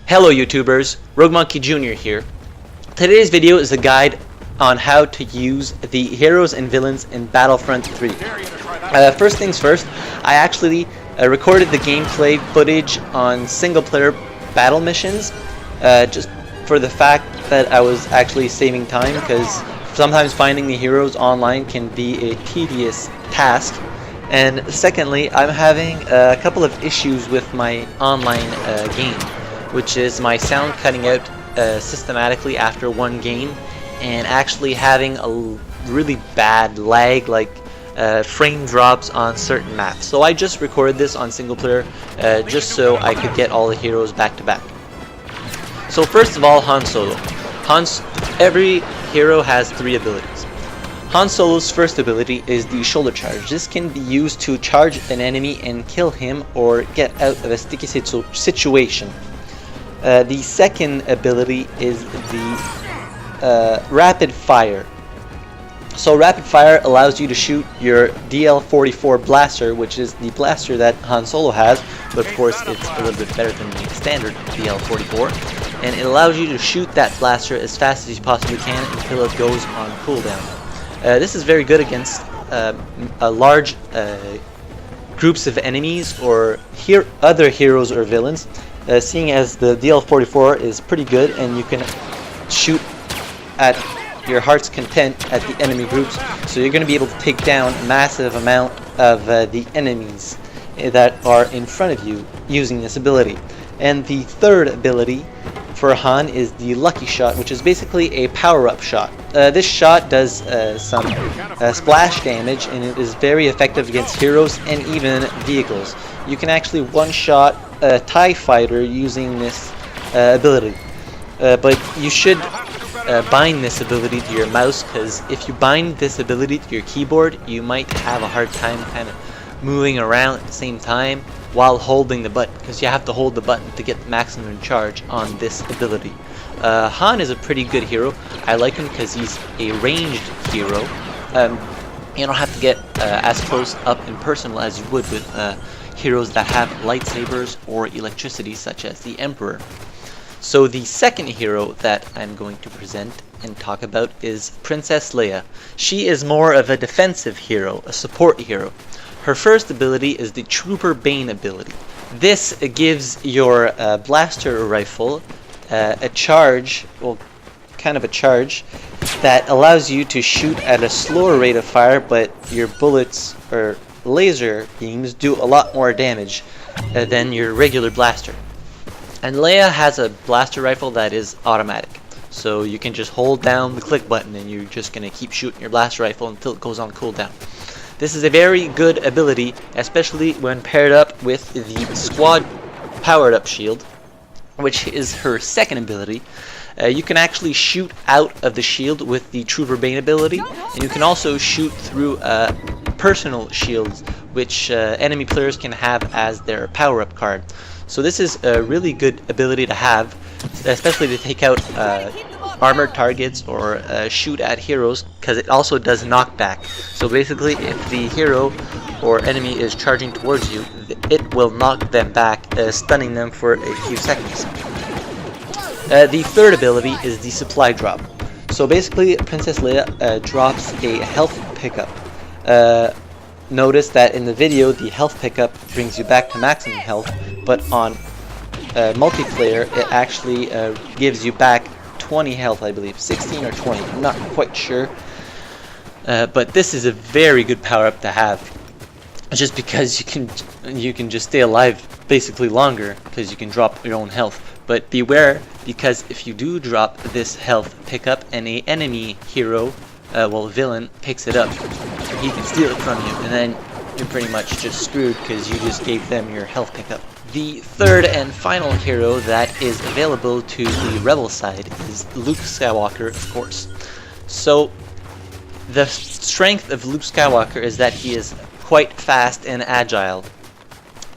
Hello YouTubers, Rogue Monkey Jr. here. Today's video is a guide on how to use the heroes and villains in Battlefront 3. First things first, I actually recorded the gameplay footage on single player battle missions, just for the fact that I was actually saving time, because sometimes finding the heroes online can be a tedious task. And secondly, I'm having a couple of issues with my online game, which is my sound cutting out systematically after one game, and actually having a really bad lag, like frame drops on certain maps. So I just recorded this on single player just so I could get all the heroes back to back. So first of all, Han Solo. Every hero has 3 abilities. Han Solo's first ability is the shoulder charge. This can be used to charge an enemy and kill him or get out of a sticky situation. The second ability is the rapid fire. So rapid fire allows you to shoot your DL-44 blaster, which is the blaster that Han Solo has, but of course it's a little bit better than the standard DL-44, and it allows you to shoot that blaster as fast as you possibly can until it goes on cooldown. This is very good against large groups of enemies or other heroes or villains, seeing as the DL-44 is pretty good and you can shoot at your heart's content at the enemy groups, so you're going to be able to take down a massive amount of the enemies that are in front of you using this ability. And the third ability for Han is the Lucky Shot, which is basically a power-up shot. This shot does some splash damage, and it is very effective against heroes and even vehicles. You can actually one-shot a TIE fighter using this ability, but you should bind this ability to your mouse, because if you bind this ability to your keyboard, you might have a hard time kind of moving around at the same time while holding the button, because you have to hold the button to get the maximum charge on this ability. Han is a pretty good hero. I like him because he's a ranged hero. You don't have to get as close up and personal as you would with heroes that have lightsabers or electricity, such as the Emperor. So the second hero that I'm going to present and talk about is Princess Leia. She is more of a defensive hero, a support hero. Her first ability is the Trooper Bane ability. This gives your blaster rifle a charge, well, kind of a charge, that allows you to shoot at a slower rate of fire, but your bullets or laser beams do a lot more damage than your regular blaster. And Leia has a blaster rifle that is automatic, so you can just hold down the click button and you're just going to keep shooting your blaster rifle until it goes on cooldown. This is a very good ability, especially when paired up with the squad powered up shield, which is her second ability. You can actually shoot out of the shield with the Trooper Bane ability, and you can also shoot through personal shields, which enemy players can have as their power-up card. So this is a really good ability to have, especially to take out armored targets or shoot at heroes, because it also does knockback. So basically, if the hero or enemy is charging towards you, it will knock them back, stunning them for a few seconds. The third ability is the supply drop. So basically, Princess Leia drops a health pickup. Notice that in the video, the health pickup brings you back to maximum health, but on multiplayer, it actually gives you back 20 health, I believe, 16 or 20, I'm not quite sure. But this is a very good power-up to have, just because you can just stay alive basically longer, because you can drop your own health. But beware, because if you do drop this health pickup and a enemy hero, villain, picks it up, he can steal it from you, and then you're pretty much just screwed because you just gave them your health pickup. The third and final hero that is available to the Rebel side is Luke Skywalker, of course. So the strength of Luke Skywalker is that he is quite fast and agile,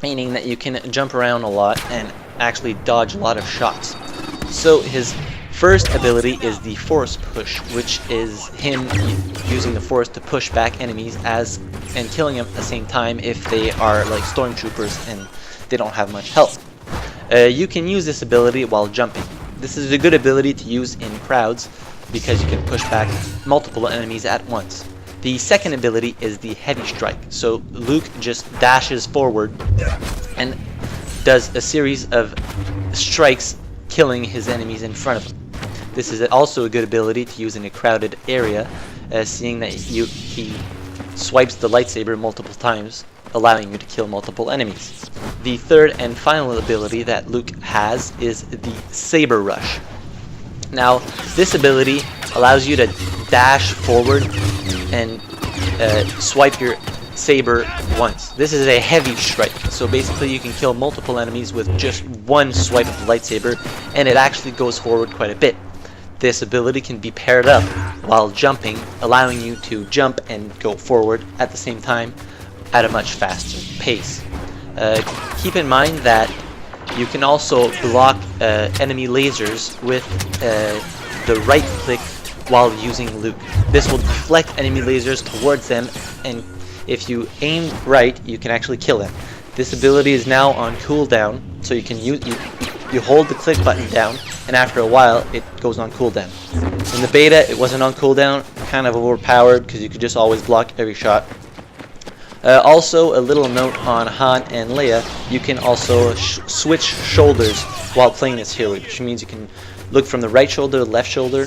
meaning that you can jump around a lot and actually dodge a lot of shots. So his first ability is the Force Push, which is him using the Force to push back enemies and killing them at the same time if they are like stormtroopers and they don't have much health. You can use this ability while jumping. This is a good ability to use in crowds because you can push back multiple enemies at once. The second ability is the heavy strike. So Luke just dashes forward and does a series of strikes, killing his enemies in front of him. This is also a good ability to use in a crowded area, seeing that he swipes the lightsaber multiple times, allowing you to kill multiple enemies. The third and final ability that Luke has is the Saber Rush. Now, this ability allows you to dash forward and swipe your saber once. This is a heavy strike, so basically you can kill multiple enemies with just one swipe of the lightsaber, and it actually goes forward quite a bit. This ability can be paired up while jumping, allowing you to jump and go forward at the same time at a much faster pace. Keep in mind that you can also block enemy lasers with the right click while using Luke. This will deflect enemy lasers towards them, and if you aim right, you can actually kill them. This ability is now on cooldown, so you can you hold the click button down, and after a while it goes on cooldown. In the beta it wasn't on cooldown, kind of overpowered because you could just always block every shot. Also, a little note on Han and Leia, you can also switch shoulders while playing this hero, which means you can look from the right shoulder to the left shoulder,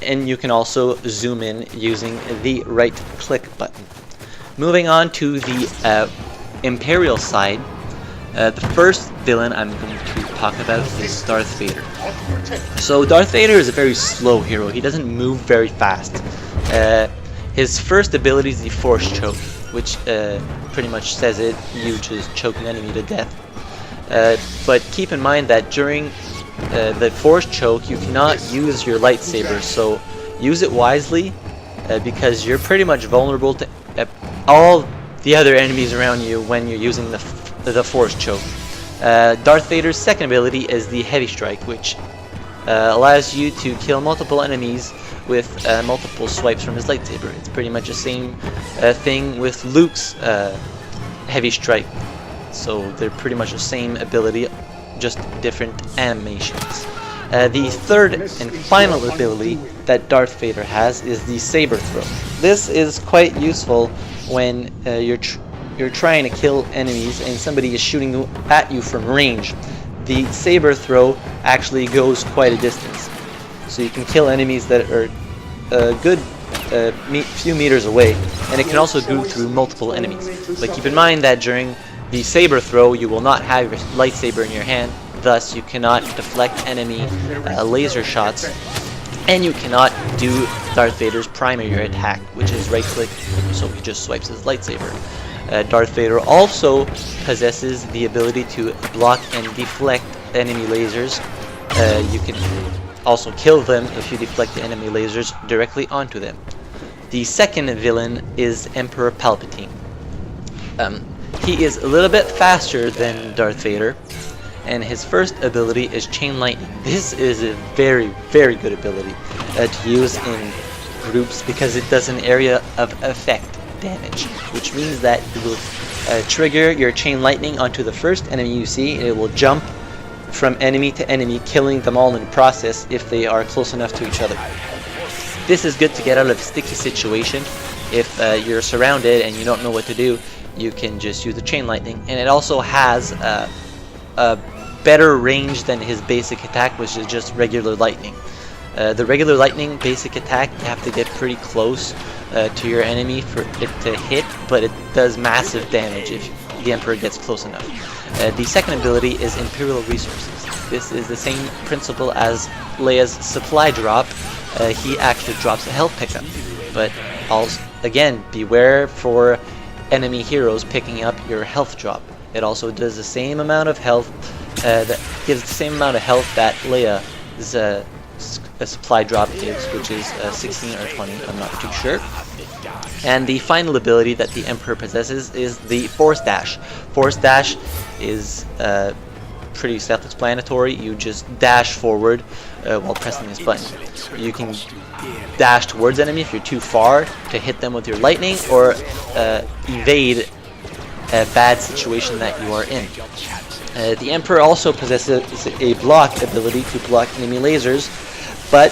and you can also zoom in using the right click button. Moving on to the Imperial side, the first villain I'm going to talk about is Darth Vader. So Darth Vader is a very slow hero. He doesn't move very fast. His first ability is the Force Choke, which pretty much says it. You just choke an enemy to death. But keep in mind that during the Force Choke, you cannot use your lightsaber, so use it wisely because you're pretty much vulnerable to all the other enemies around you when you're using the Force Choke. Darth Vader's second ability is the Heavy Strike, which allows you to kill multiple enemies with multiple swipes from his lightsaber. It's pretty much the same thing with Luke's Heavy Strike, so they're pretty much the same ability, just different animations. The third and final ability that Darth Vader has is the Saber Throw. This is quite useful when you're trying to kill enemies and somebody is shooting at you from range. The Saber Throw actually goes quite a distance, so you can kill enemies that are a good few meters away, and it can also go through multiple enemies. But keep in mind that during the Saber Throw you will not have your lightsaber in your hand, thus you cannot deflect enemy laser shots, and you cannot do Darth Vader's primary attack, which is right click, so he just swipes his lightsaber. Darth Vader also possesses the ability to block and deflect enemy lasers. You can also kill them if you deflect the enemy lasers directly onto them. The second villain is Emperor Palpatine. He is a little bit faster than Darth Vader, and his first ability is Chain Lightning. This is a very, very good ability to use in groups because it does an area of effect damage, which means that you will trigger your Chain Lightning onto the first enemy you see, and it will jump from enemy to enemy, killing them all in the process if they are close enough to each other. This is good to get out of a sticky situation. If you're surrounded and you don't know what to do, you can just use the Chain Lightning, and it also has a better range than his basic attack, which is just regular lightning. The regular lightning basic attack, you have to get pretty close to your enemy for it to hit, but it does massive damage if the Emperor gets close enough. The second ability is Imperial Resources. This is the same principle as Leia's supply drop. He actually drops a health pickup, but also, again, beware for enemy heroes picking up your health drop. It also does the same amount of health, that gives the same amount of health that Leia's a supply drop gives, which is 16 or 20, I'm not too sure. And the final ability that the Emperor possesses is the Force Dash. Force Dash is pretty self-explanatory. You just dash forward while pressing this button. You can dash towards enemy if you're too far to hit them with your lightning, or evade a bad situation that you are in. The Emperor also possesses a block ability to block enemy lasers, but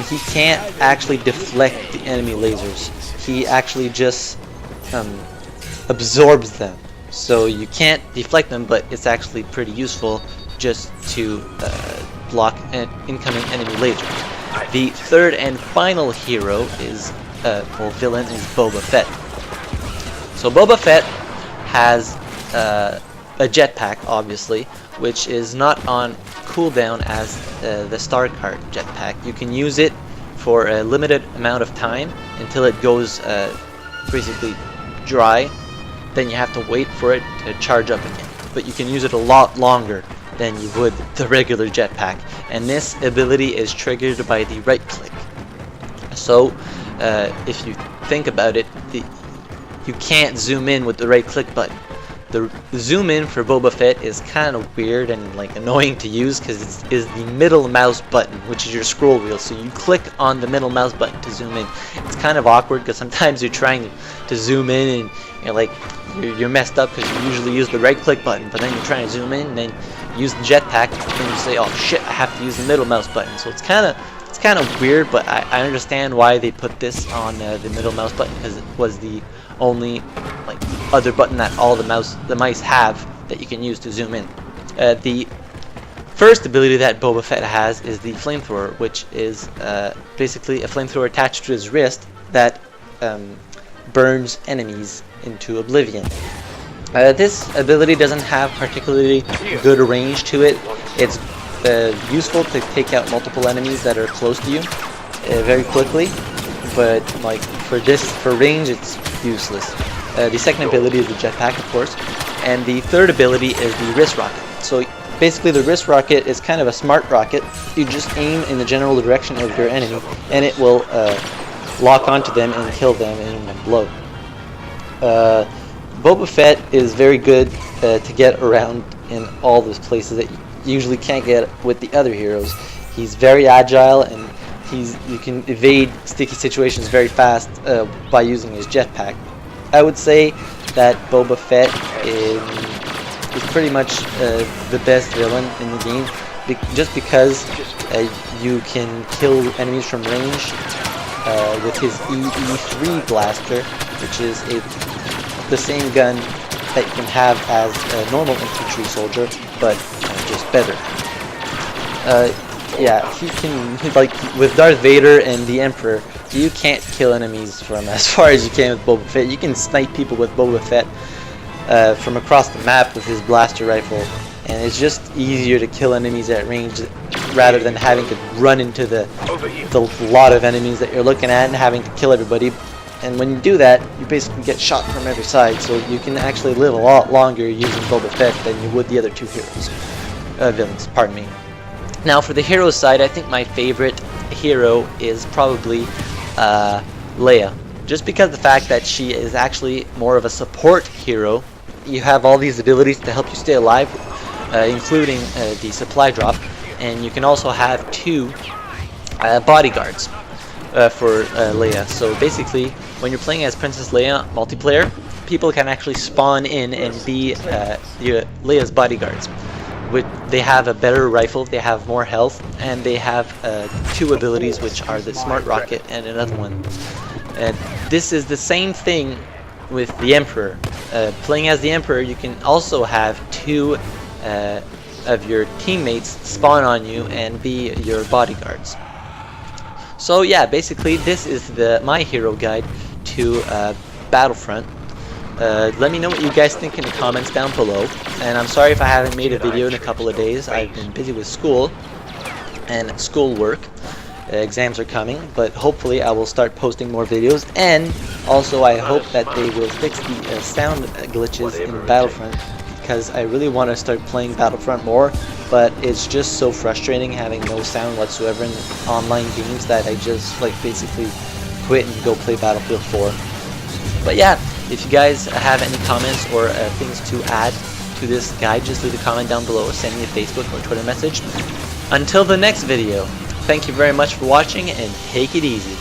he can't actually deflect the enemy lasers. He actually just absorbs them. So you can't deflect them, but it's actually pretty useful just to block an incoming enemy lasers. The third and final hero is, or villain, is Boba Fett. So Boba Fett has a jetpack, obviously, which is not on cooldown as the Star Card jetpack. You can use it for a limited amount of time until it goes basically dry. Then you have to wait for it to charge up again. But you can use it a lot longer than you would the regular jetpack. And this ability is triggered by the right click. So if you think about it, you can't zoom in with the right click button. The zoom in for Boba Fett is kind of weird and like annoying to use because it is the middle mouse button, which is your scroll wheel. So you click on the middle mouse button to zoom in. It's kind of awkward because sometimes you're trying to zoom in and you're messed up because you usually use the right click button, but then you're trying to zoom in and then use the jetpack and you say, oh shit, I have to use the middle mouse button. So it's kind of weird, but I understand why they put this on the middle mouse button, because it was the only other button that all the mice have that you can use to zoom in. The first ability that Boba Fett has is the flamethrower, which is basically a flamethrower attached to his wrist that burns enemies into oblivion. This ability doesn't have particularly good range to it. It's useful to take out multiple enemies that are close to you very quickly, but for range it's useless. The second ability is the jetpack, of course, and the third ability is the wrist rocket. So basically the wrist rocket is kind of a smart rocket. You just aim in the general direction of your enemy and it will lock onto them and kill them in one blow. Boba Fett is very good to get around in all those places that you usually can't get with the other heroes. He's very agile and you can evade sticky situations very fast by using his jetpack. I would say that Boba Fett is pretty much the best villain in the game, just because you can kill enemies from range with his EE3 blaster, which is the same gun that you can have as a normal infantry soldier, but just better. Yeah, he can, with Darth Vader and the Emperor, you can't kill enemies from as far as you can with Boba Fett. You can snipe people with Boba Fett from across the map with his blaster rifle, and it's just easier to kill enemies at range rather than having to run into the lot of enemies that you're looking at and having to kill everybody. And when you do that, you basically get shot from every side, so you can actually live a lot longer using Boba Fett than you would the other two villains, pardon me. Now for the hero side, I think my favorite hero is probably Leia. Just because of the fact that she is actually more of a support hero. You have all these abilities to help you stay alive, including the supply drop, and you can also have 2 bodyguards for Leia. So basically, when you're playing as Princess Leia multiplayer, people can actually spawn in and be Leia's bodyguards. They have a better rifle, they have more health, and they have 2 abilities, which are the smart rocket and another one. This is the same thing with the Emperor. Playing as the Emperor, you can also have 2 of your teammates spawn on you and be your bodyguards. So yeah, basically this is my hero guide to Battlefront. Let me know what you guys think in the comments down below, and I'm sorry if I haven't made a video in a couple of days. I've been busy with school and schoolwork. Exams are coming, but hopefully I will start posting more videos, and also I hope that they will fix the sound glitches in Battlefront, because I really want to start playing Battlefront more, but it's just so frustrating having no sound whatsoever in online games that I just basically quit and go play Battlefield 4. But yeah, if you guys have any comments or things to add to this guide, just leave a comment down below or send me a Facebook or Twitter message. Until the next video, thank you very much for watching and take it easy.